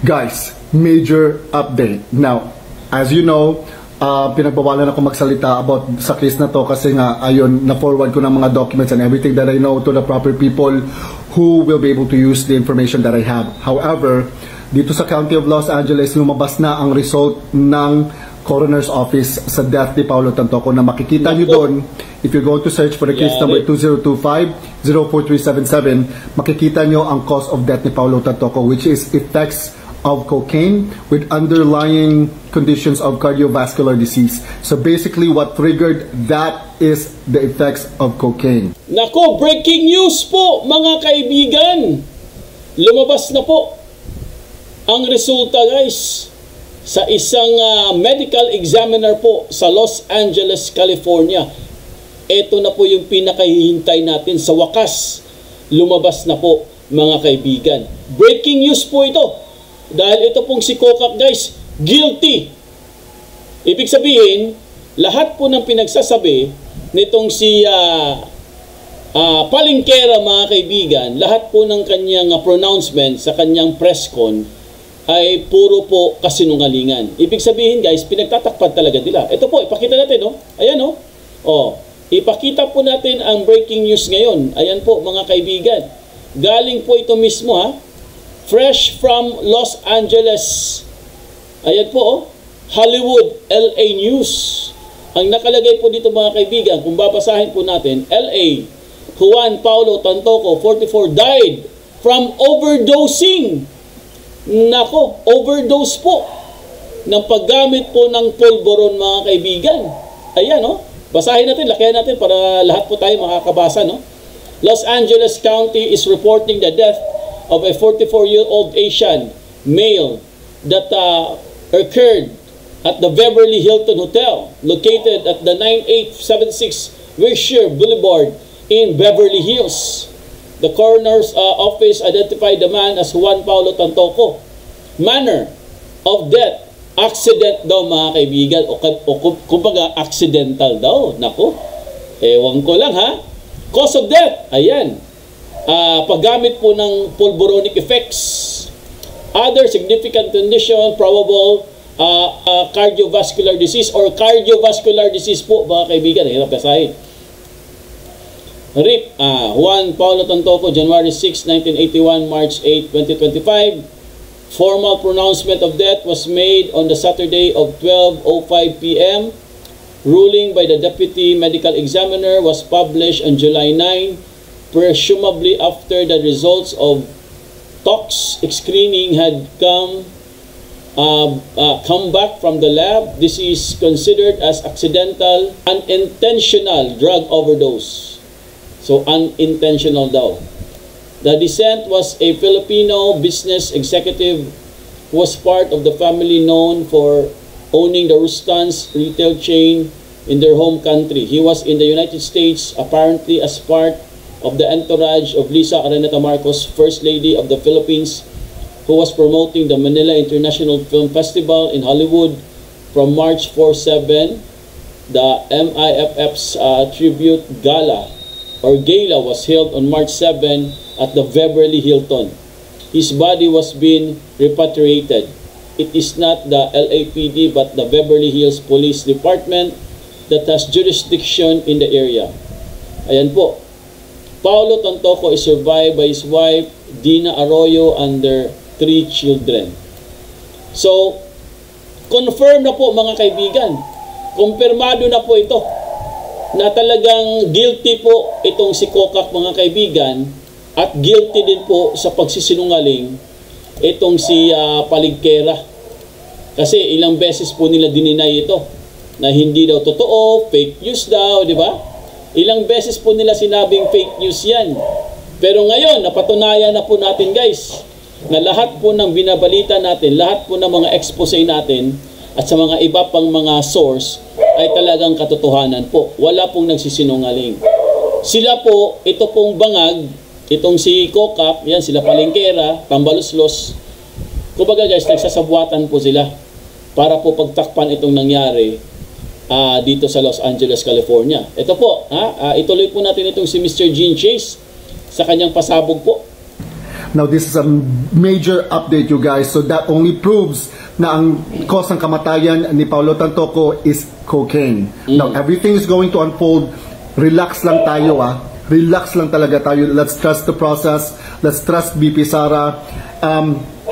Guys, major update. Now, as you know, pinagbawalan ako magsalita about sa case na to kasi nga, ayun, na-forward ko ng mga documents and everything that I know to the proper people who will be able to use the information that I have. However, dito sa County of Los Angeles, lumabas na ang result ng Coroner's Office sa death ni Paulo Tantoco na makikita nyo doon. If you go to search for the case number 2025-04377, makikita nyo ang cause of death ni Paulo Tantoco, which is effects of cocaine with underlying conditions of cardiovascular disease. So basically what triggered that is the effects of cocaine. Nako, breaking news po mga kaibigan. Lumabas na po ang resulta, guys, sa isang medical examiner po sa Los Angeles, California. Ito na po yung pinakahihintay natin. Sa wakas, lumabas na po mga kaibigan. Breaking news po ito. Dahil ito pong si Kokak, guys, guilty. Ibig sabihin, lahat po ng pinagsasabi nitong si Palingkera, mga kaibigan, lahat po ng kanyang pronouncement sa kanyang press con ay puro po kasinungalingan. Ibig sabihin, guys, pinagtatakpan talaga nila. Ito po, ipakita natin, no? Ayan, no? Oh, ipakita po natin ang breaking news ngayon. Ayan po, mga kaibigan. Galing po ito mismo, ha? Fresh from Los Angeles. Ayan po, oh. Hollywood, LA News. Ang nakalagay po dito, mga kaibigan, kung babasahin po natin, LA, Juan Paulo Tantoco, 44, died from overdosing. Nako, overdose po ng paggamit po ng polvoron, mga kaibigan. Ayan, no? Basahin natin, lakihan natin para lahat po tayo makakabasa, no? Los Angeles County is reporting the death of a 44-year-old Asian male that occurred at the Beverly Hilton Hotel located at the 9876 Wilshire Boulevard in Beverly Hills. The coroner's office identified the man as Juan Paulo Tantoco. Manner of death, accident daw, mga kaibigan, o kumbaga accidental daw. Nako, ewan ko lang, ha. Cause of death, ayan, paggamit po ng pulboronic effects. Other significant condition, probable cardiovascular disease or cardiovascular disease po, mga kaibigan. Hirap basahin. RIP, Juan Paulo Tantoco, January 6, 1981, March 8, 2025. Formal pronouncement of death was made on the Saturday of 12:05 p.m. Ruling by the Deputy Medical Examiner was published on July 9, presumably after the results of tox screening had come back from the lab. This is considered as accidental, unintentional drug overdose. So, unintentional daw. The decedent was a Filipino business executive who was part of the family known for owning the Rustan's retail chain in their home country. He was in the United States apparently as part of the entourage of Lisa Araneta Marcos, First Lady of the Philippines, who was promoting the Manila International Film Festival in Hollywood from March 4-7. The MIFF's tribute gala was held on March 7 at the Beverly Hilton. His body was being repatriated. It is not the LAPD but the Beverly Hills Police Department that has jurisdiction in the area. Ayan po. Paulo Tantoco is survived by his wife, Dina Arroyo, and their 3 children. So, confirm na po, mga kaibigan. Kumpirmado na po ito na talagang guilty po itong si Kokak, mga kaibigan, at guilty din po sa pagsisinungaling itong si Palingkera. Kasi ilang beses po nila dininay ito na hindi daw totoo, fake news daw, di ba? Ilang beses po nila sinabing fake news yan. Pero ngayon, napatunayan na po natin, guys, na lahat po ng binabalita natin, lahat po ng mga expose natin at sa mga iba pang mga source ay talagang katotohanan po. Wala pong nagsisinungaling. Sila po, ito pong bangag, itong si Kokak, yan, sila Palingkera, Tambaluslos. Kumbaga, guys, nagsasabwatan po sila para po pagtakpan itong nangyari dito sa Los Angeles, California. Ito po, ituloy po natin itong si Mr. Gene Chase sa kanyang pasabog po. Now, this is a major update, you guys. So that only proves na ang cause ng kamatayan ni Paulo Tantoco is cocaine. Now, everything is going to unfold. Relax lang tayo, Relax lang talaga tayo. Let's trust the process. Let's trust BP Sara.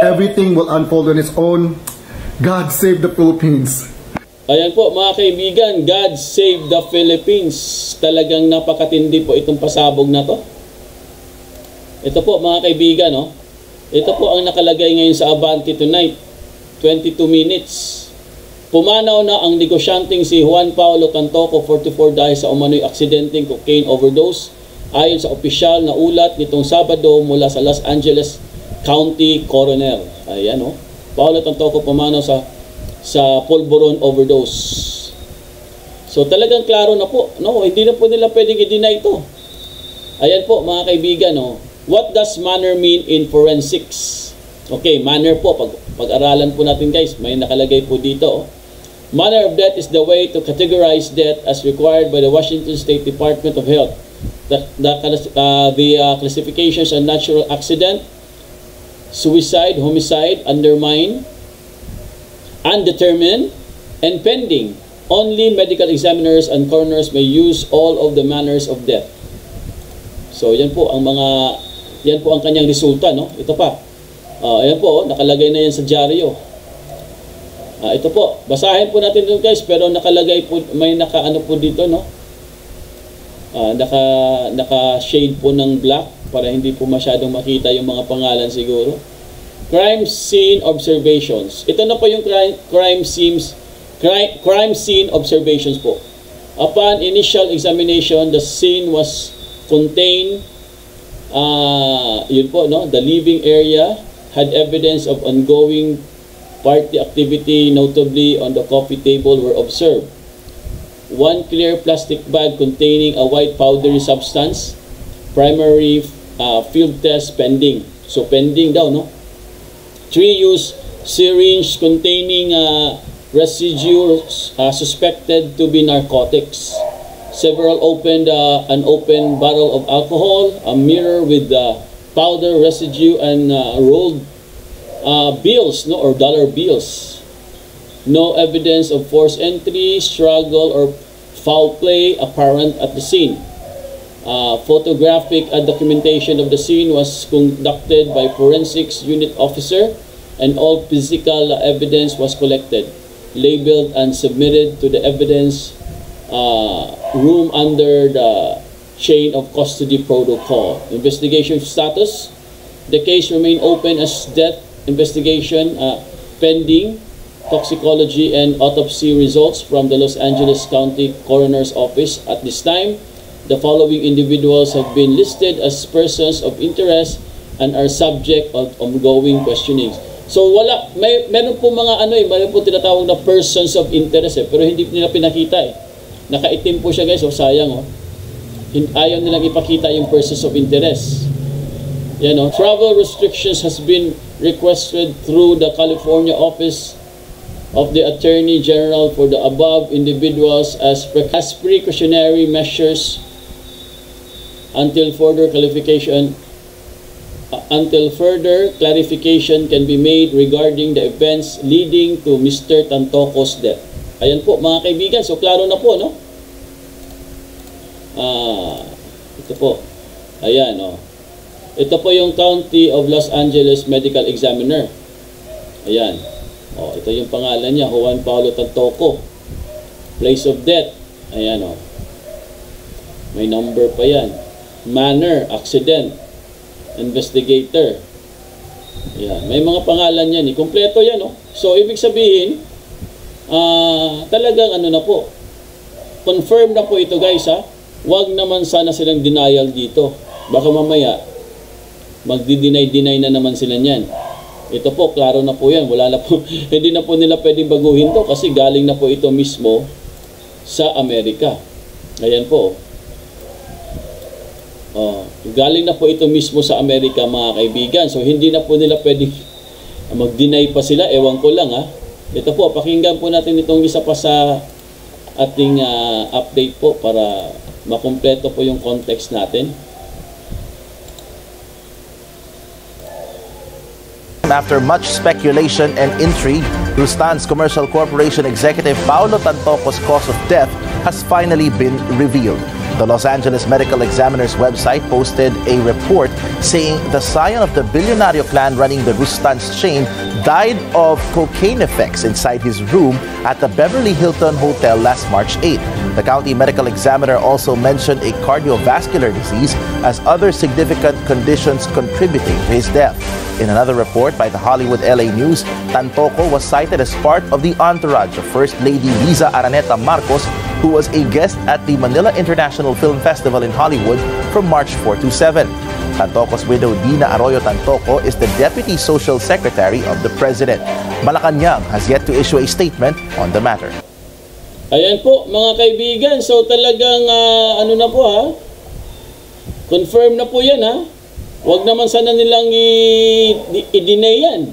Everything will unfold on its own. God save the Philippines. Ayan po mga kaibigan, God save the Philippines. Talagang napakatindi po itong pasabog na to. Ito po mga kaibigan, ito po ang nakalagay ngayon sa Abante Tonight. 22 minutes. Pumanaw na ang negosyanteng si Juan Paulo Tantoco, 44, dahil sa umano'y aksidenteng cocaine overdose. Ayon sa opisyal na ulat nitong Sabado mula sa Los Angeles County Coroner. Ayan Paulo Tantoco pumanaw sa pulburon overdose. So talagang klaro na po, hindi na po nila pwedeng i-deny ito. Ayan po mga kaibigan, what does manner mean in forensics? Okay, manner po, pag-aralan po natin guys, may nakalagay po dito. Manner of death is the way to categorize death as required by the Washington State Department of Health. The classifications are natural accident, suicide, homicide, undermine, undetermined, and pending. Only medical examiners and coroners may use all of the manners of death. So yan po ang kanyang resulta, Ito pa. Ayan po, nakalagay na yan sa dyaryo. Ito po, basahin po natin ito guys, pero nakalagay po, may naka-ano po dito, naka-shade po ng black para hindi po masyadong makita yung mga pangalan siguro. Crime scene observations. Ito na po yung crime scene observations po. Upon initial examination, the scene was contained, the living area had evidence of ongoing party activity, notably on the coffee table were observed. One clear plastic bag containing a white powdery substance, primary field test pending. So pending daw, 3 used syringe containing residue suspected to be narcotics. Several opened an open bottle of alcohol, a mirror with powder residue, and rolled bills, or dollar bills. No evidence of forced entry, struggle, or foul play apparent at the scene. Photographic documentation of the scene was conducted by forensics unit officer, and all physical evidence was collected, labeled, and submitted to the evidence room under the chain of custody protocol. Investigation status: the case remained open as death investigation pending toxicology and autopsy results from the Los Angeles County Coroner's Office. At this time, the following individuals have been listed as persons of interest and are subject of ongoing questioning. So meron po mga meron po tinatawag na persons of interest pero hindi nila pinakita Nakaitim po siya guys, sayang Ayaw nilang ipakita yung persons of interest. Travel restrictions has been requested through the California Office of the Attorney General for the above individuals as precautionary measures until further clarification can be made regarding the events leading to Mr. Tantoco's death. Ayan po mga kaibigan, so klaro na po, ito po. Ayan, Ito po yung County of Los Angeles Medical Examiner. Ayan. Ito yung pangalan niya, Juan Paulo Tantoco. Place of death. Ayan, May number pa yan. Manner, accident, investigator. Ayan. May mga pangalan yan. Kompleto yan, So, ibig sabihin, talagang na po. Confirm na po ito, guys, Huwag naman sana silang denial dito. Baka mamaya, magdi-deny na naman sila niyan. Ito po, klaro na po yan. Wala na po, hindi na po nila pwedeng baguhin to kasi galing na po ito mismo sa Amerika. Ayan po. Galing na po ito mismo sa Amerika, mga kaibigan. So, hindi na po nila pwedeng mag-deny pa sila. Ewan ko lang, Ito po, pakinggan po natin itong isa pa sa ating update po para makumpleto po yung context natin. after much speculation and intrigue, Rustan's Commercial Corporation executive Paulo Tantoco's cause of death has finally been revealed. The Los Angeles Medical Examiner's website posted a report saying the scion of the billionaire clan running the Rustan's chain died of cocaine effects inside his room at the Beverly Hilton Hotel last March 8. The County Medical Examiner also mentioned a cardiovascular disease as other significant conditions contributing to his death. In another report by the Hollywood LA News, Tantoco was cited as part of the entourage of First Lady Liza Araneta Marcos, who was a guest at the Manila International Film Festival in Hollywood from March 4 to 7. Tantoco's widow Dina Arroyo Tantoco is the Deputy Social Secretary of the President. Malacanang has yet to issue a statement on the matter. Ayan po mga kaibigan, so talagang ano na po ha, confirm na po yan ha. Huwag naman sana nilang i-deny yan.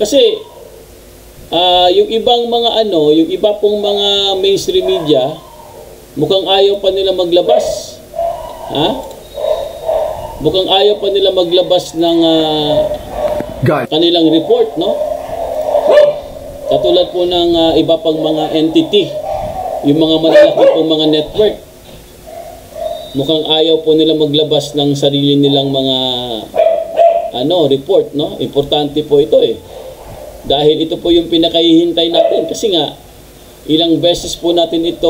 Kasi yung ibang mga yung iba pong mga mainstream media, mukhang ayaw pa nila maglabas. Ha? Mukhang ayaw pa nila maglabas ng kanilang report, no? Katulad po ng iba pang mga entity, yung mga malalaki pong mga network. Mukhang ayaw po nila maglabas ng sarili nilang mga report, no? Importante po ito eh. Dahil ito po yung pinakahihintay natin kasi nga ilang beses po natin ito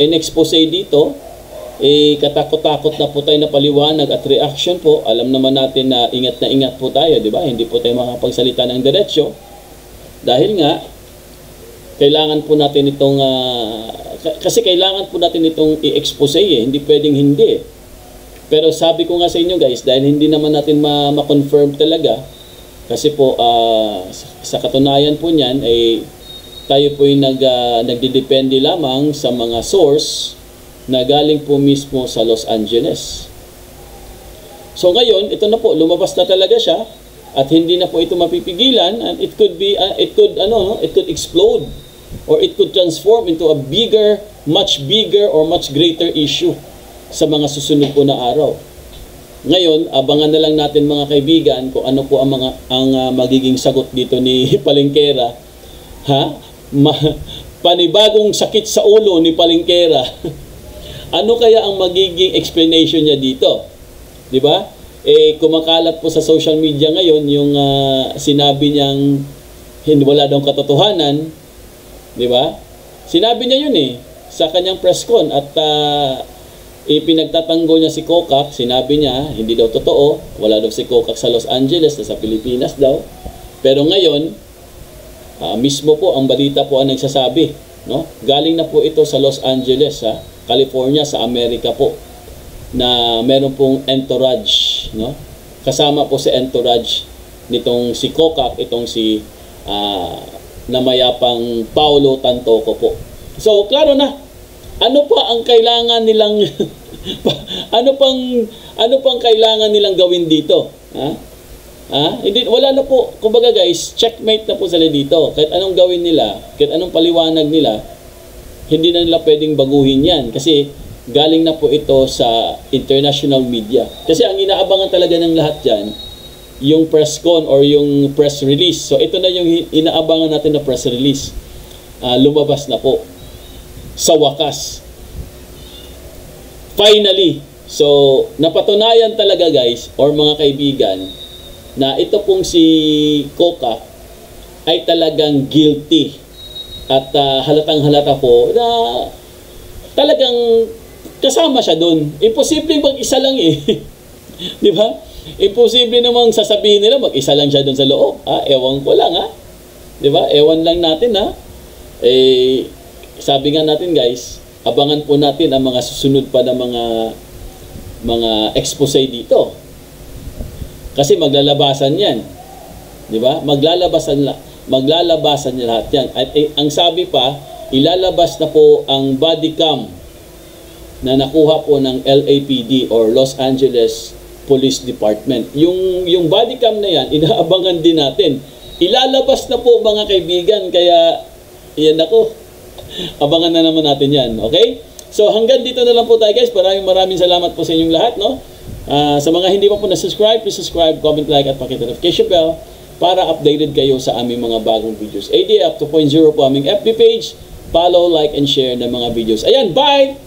in-expose dito, katakot-takot na po tayo na paliwanag at reaction po. Alam naman natin na ingat po tayo, di ba? Hindi po tayo makapagsalita ng diretsyo dahil nga kailangan po natin itong kasi kailangan po natin itong i-expose hindi pwedeng hindi. Pero sabi ko nga sa inyo guys, dahil hindi naman natin ma-confirm talaga, kasi po sa katunayan po niyan ay tayo po yung nagdidepende lamang sa mga source na galing po mismo sa Los Angeles. So ngayon, ito na po, lumabas na talaga siya at hindi na po ito mapipigilan, and it could explode or it could transform into a much bigger or much greater issue sa mga susunod po na araw. Ngayon, abangan na lang natin mga kaibigan kung ano po ang magiging sagot dito ni Palengkera. Panibagong sakit sa ulo ni Palengkera. Ano kaya ang magiging explanation niya dito? 'Di ba? Kumakalat po sa social media ngayon yung sinabi niyang wala daw katotohanan, 'di ba? Sinabi niya yun sa kanyang press con at ipinagtatanggol niya si Kokak. Sinabi niya hindi daw totoo, wala daw si Kokak sa Los Angeles, sa Pilipinas daw. Pero ngayon mismo po ang balita po ang nagsasabi, no? Galing na po ito sa Los Angeles, California, sa Amerika po, na meron pong entourage, no? Kasama po sa entourage nitong si Kokak, itong si namayapang Paulo Tantoco po. So, klaro na. Ano pa ang kailangan nilang ano pang kailangan nilang gawin dito? Hindi, wala na po. Kumbaga guys, checkmate na po sila dito. Kahit anong gawin nila, kahit anong paliwanag nila, hindi na nila pwedeng baguhin yan. Kasi galing na po ito sa international media. Kasi ang inaabangan talaga ng lahat dyan, yung press con or yung press release. So ito na yung inaabangan natin na press release. Lumabas na po. Sa wakas. Finally. So napatunayan talaga guys, or mga kaibigan, na ito pong si Kokak ay talagang guilty. At halatang-halata po na talagang kasama siya doon. Imposible mag-isa lang Di ba? Imposible namang sasabihin nila mag-isa lang siya doon sa loob. Ewan ko lang Di ba? Ewan lang natin sabi nga natin guys, abangan po natin ang mga susunod pa na mga expose dito. Kasi maglalabasan yan. Di ba? Maglalabasan lahat yan. At ang sabi pa, ilalabas na po ang body cam na nakuha po ng LAPD or Los Angeles Police Department. Yung body cam na yan, inaabangan din natin. Ilalabas na po mga kaibigan, kaya yan ako. Abangan na naman natin yan. Okay? So hanggang dito na lang po tayo guys. Maraming salamat po sa inyong lahat. No? Sa mga hindi pa po na-subscribe, please subscribe, comment, like at pakita notification bell para updated kayo sa aming mga bagong videos. ADF 2.0 po aming FB page. Follow, like, and share ng mga videos. Ayan, bye!